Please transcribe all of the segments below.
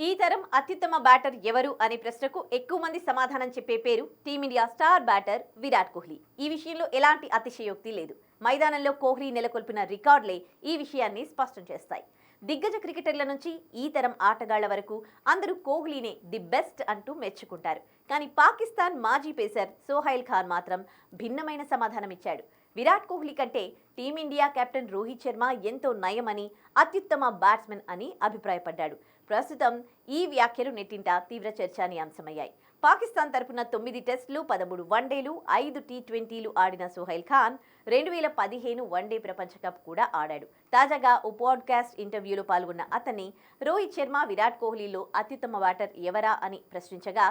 ఈ తరం అత్యుత్తమ బ్యాటర్ ఎవరు అనే ప్రశ్నకు ఎక్కువ మంది సమాధానం చెప్పే పేరు team India star batter Virat Kohli. ఈ విషయంలో ఎలాంటి అతిశయోక్తి లేదు. మైదానంలో కోహ్లీ నెలకొల్పిన రికార్డులే ఈ విషయాన్ని స్పష్టం చేస్తాయి. దిగ్గజ క్రికెటర్ల నుంచి ఈ తరం ఆటగాళ్ల వరకు అందరూ కోహ్లీనే ది బెస్ట్ అంటూ మెచ్చుకుంటారు. కానీ పాకిస్తాన్ మాజీ పేసర్ సోహైల్ ఖాన్ మాత్రం భిన్నమైన సమాధానమిచ్చాడు. విరాట్ కోహ్లీ కంటే టీమిండియా కెప్టెన్ రోహిత్ శర్మ ఎంతో నయమని, అత్యుత్తమ బ్యాట్స్మెన్ అని అభిప్రాయపడ్డాడు. ప్రస్తుతం ఈ వ్యాఖ్యలు నెట్టింట తీవ్ర చర్చానీయాంశమయ్యాయి. పాకిస్తాన్ తరపున 9 టెస్టులు, 13 వన్డేలు, 5 టీ20లు ఆడిన సోహైల్ ఖాన్ 2015 వన్డే ప్రపంచ కప్ కూడా ఆడాడు. తాజాగా ఓ పాడ్కాస్ట్ ఇంటర్వ్యూలో పాల్గొన్న అతన్ని రోహిత్ శర్మ, విరాట్ కోహ్లీలో అత్యుత్తమ బ్యాటర్ ఎవరా అని ప్రశ్నించగా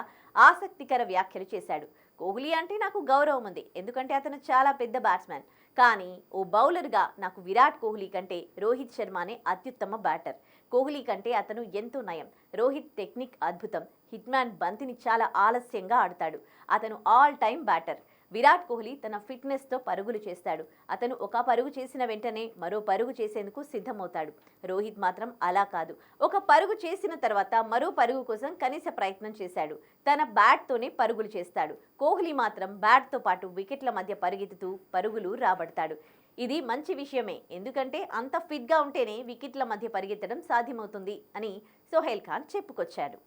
ఆసక్తికర వ్యాఖ్యలు చేశాడు. కోహ్లీ అంటే నాకు గౌరవం ఉంది, ఎందుకంటే అతను చాలా పెద్ద బ్యాట్స్మెన్. కానీ ఓ బౌలర్గా నాకు విరాట్ కోహ్లీ కంటే రోహిత్ శర్మనే అత్యుత్తమ బ్యాటర్. కోహ్లీ కంటే అతను ఎంతో నయం. రోహిత్ టెక్నిక్ అద్భుతం. హిట్మ్యాన్ బంతిని చాలా ఆలస్యంగా ఆడతాడు. అతను all time batter. Virat Kohli తన ఫిట్నెస్తో పరుగులు చేస్తాడు. అతను ఒక పరుగు చేసిన వెంటనే మరో పరుగు చేసేందుకు సిద్ధమవుతాడు. రోహిత్ మాత్రం అలా కాదు. ఒక పరుగు చేసిన తర్వాత మరో పరుగు కోసం కనీస ప్రయత్నం చేశాడు. తన బ్యాట్తోనే పరుగులు చేస్తాడు. కోహ్లీ మాత్రం బ్యాట్తో పాటు వికెట్ల మధ్య పరిగెత్తుతూ పరుగులు రాబడతాడు. ఇది మంచి విషయమే, ఎందుకంటే అంత ఫిట్గా ఉంటేనే వికెట్ల మధ్య పరిగెత్తడం సాధ్యమవుతుంది అని సోహైల్ ఖాన్ చెప్పుకొచ్చాడు.